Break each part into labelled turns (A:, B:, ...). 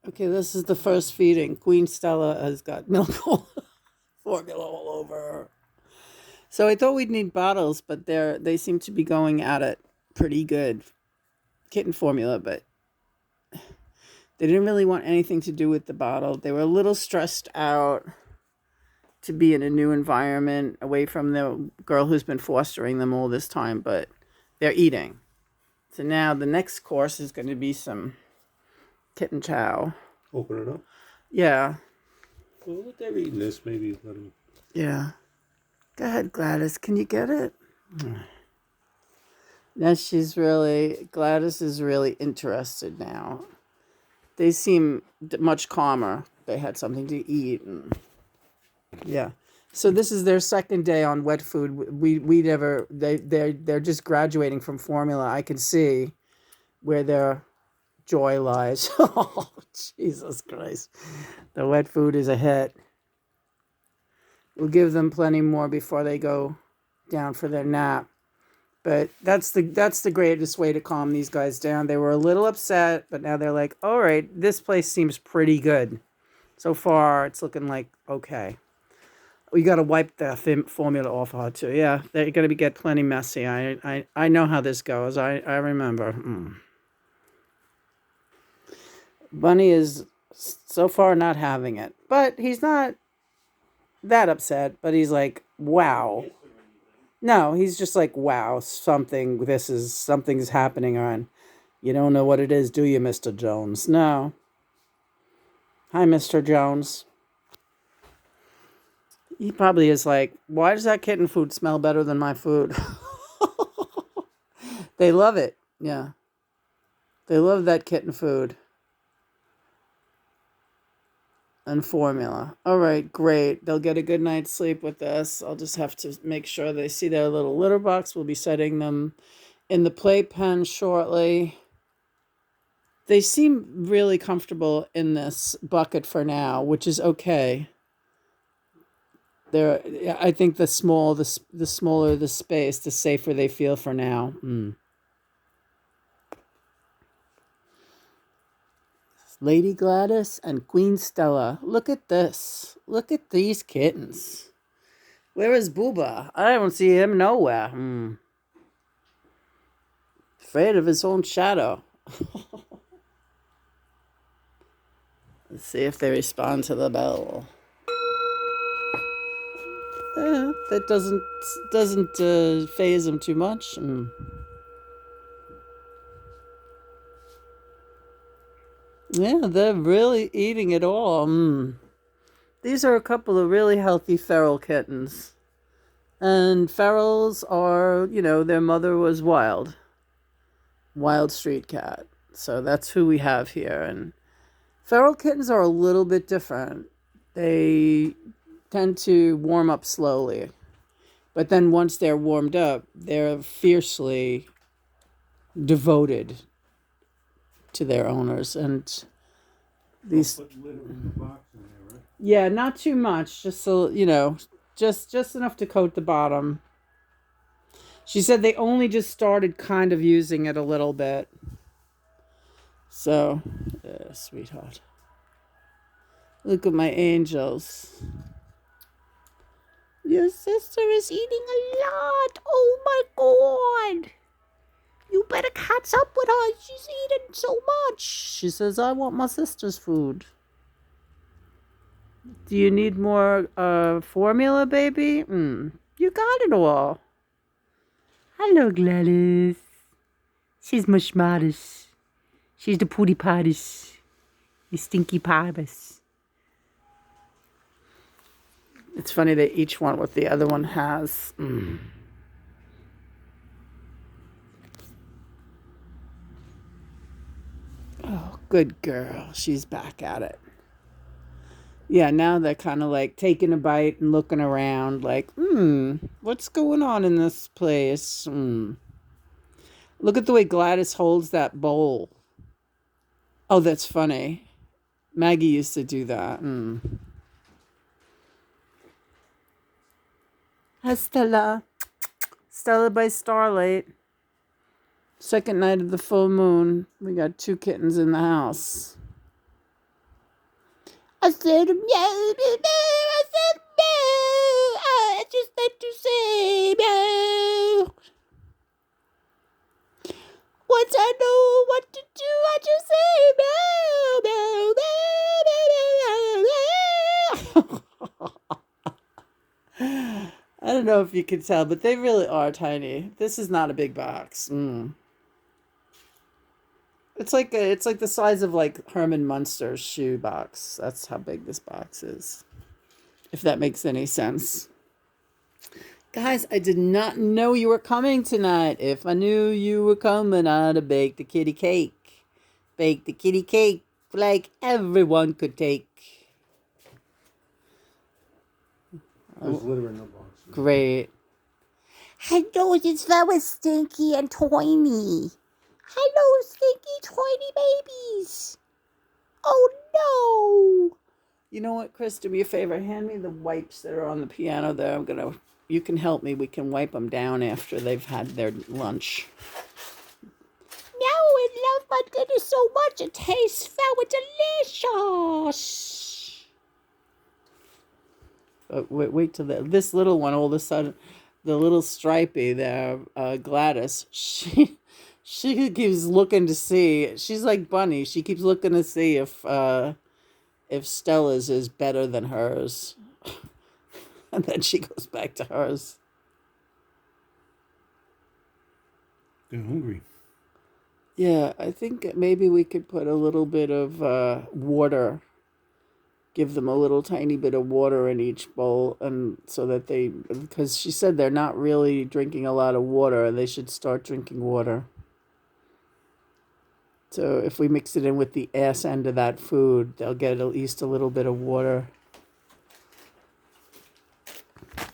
A: Okay, this is the first feeding. Queen Stella has got milk formula all over her. So I thought we'd need bottles, but they seem to be going at it pretty good. Kitten formula, but they didn't really want anything to do with the bottle. They were a little stressed out to be in a new environment away from the girl who's been fostering them all this time, but they're eating. So now the next course is going to be some kitten chow.
B: Open it up.
A: Yeah.
B: Well, what they're eating this, maybe let them.
A: Yeah. Go ahead, Gladys. Can you get it? Now Gladys is really interested now. They seem much calmer. They had something to eat. And, yeah. So this is their second day on wet food. They're just graduating from formula. I can see where their joy lies. Oh, Jesus Christ. The wet food is a hit. We'll give them plenty more before they go down for their nap. But that's the greatest way to calm these guys down. They were a little upset, but now they're like, all right, this place seems pretty good. So far, it's looking like okay. We got to wipe the formula off her too. Yeah, they're going to get plenty messy. I know how this goes. I remember. Bunny is so far not having it, but he's not that upset. But he's like, wow. No, he's just like, wow, something's happening on. You don't know what it is, do you, Mr. Jones? No. Hi, Mr. Jones. He probably is like, why does that kitten food smell better than my food? They love it. Yeah. They love that kitten food and formula. All right, great. They'll get a good night's sleep with this. I'll just have to make sure they see their little litter box. We'll be setting them in the playpen shortly. They seem really comfortable in this bucket for now, which is okay. I think the smaller the space, the safer they feel for now. Lady Gladys and Queen Stella. Look at this. Look at these kittens. Where is Booba? I don't see him nowhere. Afraid of his own shadow. Let's see if they respond to the bell. That doesn't faze them too much. Yeah, they're really eating it all. These are a couple of really healthy feral kittens. And ferals are, their mother was wild street cat. So that's who we have here. And feral kittens are a little bit different. They tend to warm up slowly. But then once they're warmed up, they're fiercely devoted to their owners. And these...
B: Put litter in the box in there, right?
A: Yeah, not too much. Just so, just enough to coat the bottom. She said they only just started kind of using it a little bit. So, yeah, sweetheart. Look at my angels. Your sister is eating a lot. Oh my God. You better catch up with her. She's eating so much. She says, I want my sister's food. Do you need more formula, baby? You got it all. Hello, Gladys. She's my smartest. She's the pooty potties. The stinky pibus. It's funny they each want what the other one has. Oh, good girl. She's back at it. Yeah, now they're kind of like taking a bite and looking around like, what's going on in this place? Look at the way Gladys holds that bowl. Oh, that's funny. Maggie used to do that. Hi, Stella. Stella by Starlight. Second night of the full moon. We got 2 kittens in the house. I said meow, meow, meow. I said meow. I just like to say meow. Once I know what to do, I just say meow, meow, meow, meow, meow. I don't know if you can tell, but they really are tiny. This is not a big box. It's like the size of like Herman Munster's shoe box. That's how big this box is. If that makes any sense. Guys, I did not know you were coming tonight. If I knew you were coming, I'd have baked the kitty cake. Bake the kitty cake like everyone could take.
B: There's litter in the box.
A: Great. I know it's very stinky and tiny. Hello, stinky, tiny babies. Oh, no. You know what, Chris? Do me a favor. Hand me the wipes that are on the piano there. You can help me. We can wipe them down after they've had their lunch. Now I love my dinner so much. It tastes very delicious. Wait till this little one all of a sudden, the little stripey there, Gladys, she keeps looking to see. She's like Bunny. She keeps looking to see if Stella's is better than hers. And then she goes back to hers.
B: They're hungry.
A: Yeah, I think maybe we could put a little bit of water. Give them a little tiny bit of water in each bowl, and so that because she said they're not really drinking a lot of water, and they should start drinking water. So if we mix it in with the ass end of that food, they'll get at least a little bit of water. The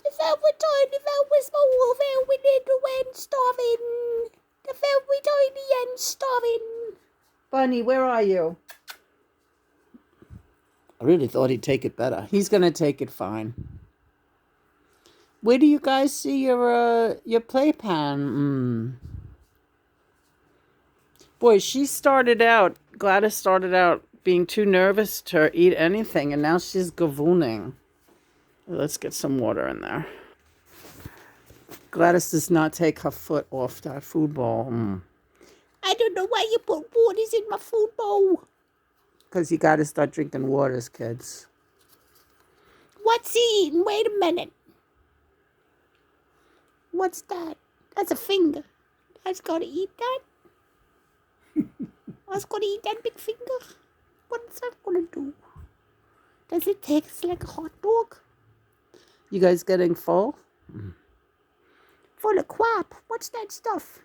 A: very tiny, very small, very little and starving. The very tiny and starving. Bunny, where are you? I really thought he'd take it better. He's gonna take it fine. Where do you guys see your playpen? Boy, Gladys started out being too nervous to eat anything, and now she's gavooning. Let's get some water in there. Gladys does not take her foot off that food bowl. I don't know why you put waters in my food bowl. Because you got to start drinking waters, kids. What's he eating? Wait a minute. What's that? That's a finger. That's got to eat that. That's got to eat that big finger. What's that going to do? Does it taste like a hot dog? You guys getting full? Full of crap. What's that stuff?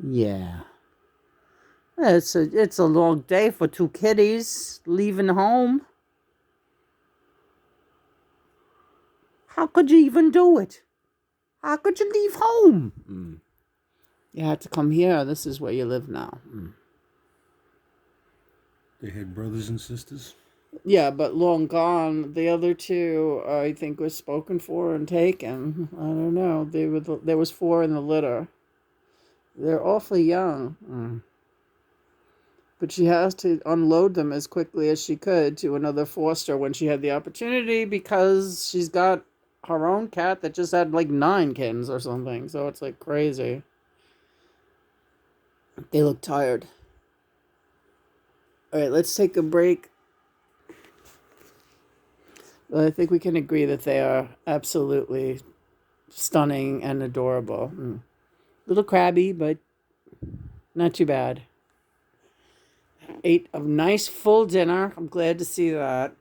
A: Yeah. It's a long day for two kitties leaving home. How could you even do it? How could you leave home? You had to come here. This is where you live now.
B: They had brothers and sisters?
A: Yeah, but long gone. The other two, I think, were spoken for and taken. I don't know. There was 4 in the litter. They're awfully young. But she has to unload them as quickly as she could to another foster when she had the opportunity, because she's got her own cat that just had like 9 kittens or something. So it's like crazy. They look tired. All right, let's take a break. I think we can agree that they are absolutely stunning and adorable. Little crabby, but not too bad. Ate a nice full dinner. I'm glad to see that.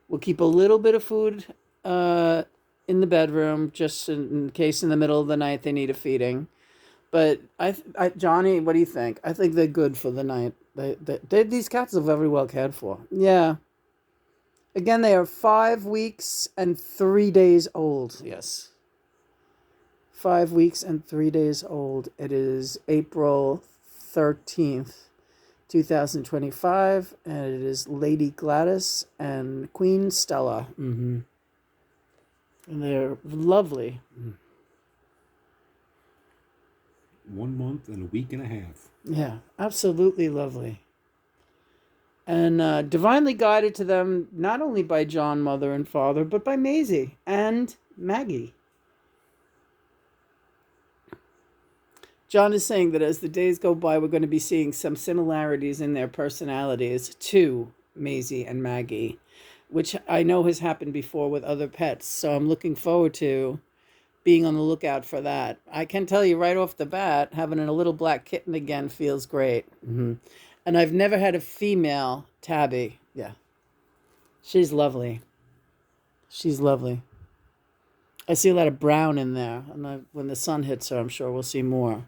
A: We'll keep a little bit of food in the bedroom just in case in the middle of the night they need a feeding. But Johnny, what do you think? I think they're good for the night. These cats are very well cared for. Yeah. Again, they are 5 weeks and 3 days old. Yes. 5 weeks and 3 days old. It is April 13th, 2025, and it is Lady Gladys and Queen Stella. And they're lovely.
B: 1 month and a week and a half.
A: Yeah, absolutely lovely. And divinely guided to them not only by John, mother, and father, but by Maisie and Maggie. John is saying that as the days go by, we're going to be seeing some similarities in their personalities to Maisie and Maggie, which I know has happened before with other pets. So I'm looking forward to being on the lookout for that. I can tell you right off the bat, having a little black kitten again feels great. And I've never had a female tabby. Yeah. She's lovely. She's lovely. I see a lot of brown in there. And when the sun hits her, I'm sure we'll see more.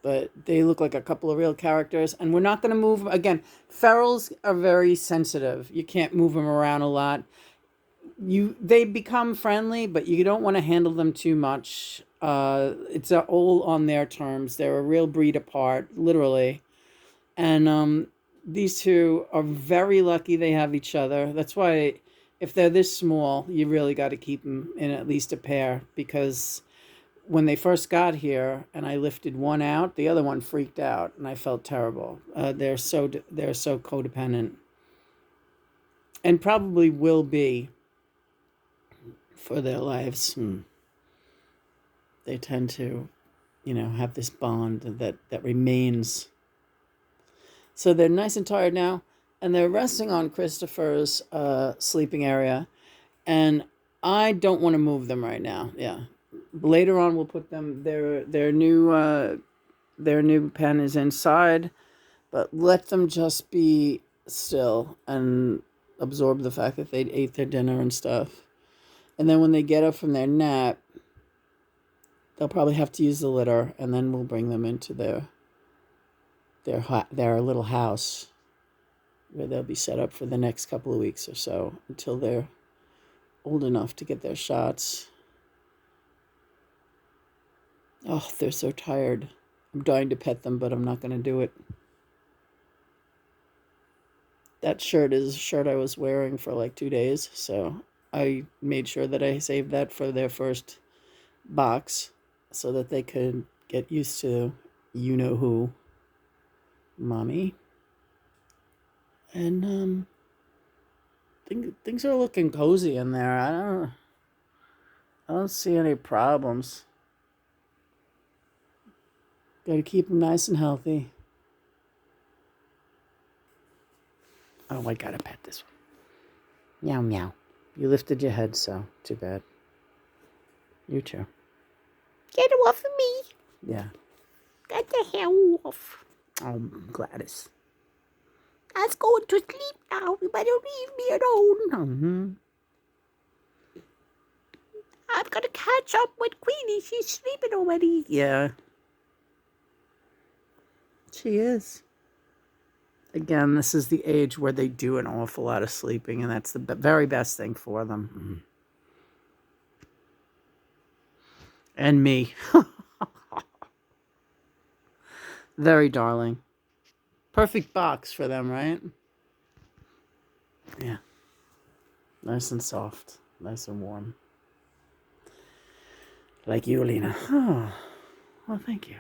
A: But they look like a couple of real characters. And we're not going to move them. Again, ferals are very sensitive. You can't move them around a lot. They become friendly, but you don't want to handle them too much. It's all on their terms. They're a real breed apart, literally. And these two are very lucky they have each other. That's why if they're this small, you really got to keep them in at least a pair, because when they first got here and I lifted one out, the other one freaked out and I felt terrible. They're so codependent, and probably will be for their lives. They tend to, have this bond that remains. So they're nice and tired now, and they're resting on Christopher's sleeping area, and I don't want to move them right now. Yeah, later on we'll put them. Their new pen is inside, but let them just be still and absorb the fact that they ate their dinner and stuff. And then when they get up from their nap, they'll probably have to use the litter, and then we'll bring them into their little house where they'll be set up for the next couple of weeks or so until they're old enough to get their shots. Oh, they're so tired. I'm dying to pet them, but I'm not going to do it. That shirt is a shirt I was wearing for like 2 days, so I made sure that I saved that for their first box so that they could get used to you-know-who, mommy. And things are looking cozy in there. I don't see any problems. Got to keep them nice and healthy. Oh, I gotta pet this one. Meow meow. You lifted your head, so too bad. You too.
C: Get off of me.
A: Yeah.
C: Get the hell off.
A: Oh, Gladys.
C: I was going to sleep now. You better leave me alone.
A: Mm-hmm.
C: I'm going to catch up with Queenie. She's sleeping already.
A: Yeah. She is. Again, this is the age where they do an awful lot of sleeping, and that's the very best thing for them. And me. Very darling. Perfect box for them, right? Yeah. Nice and soft. Nice and warm. Like you, Lena. Oh, well, thank you.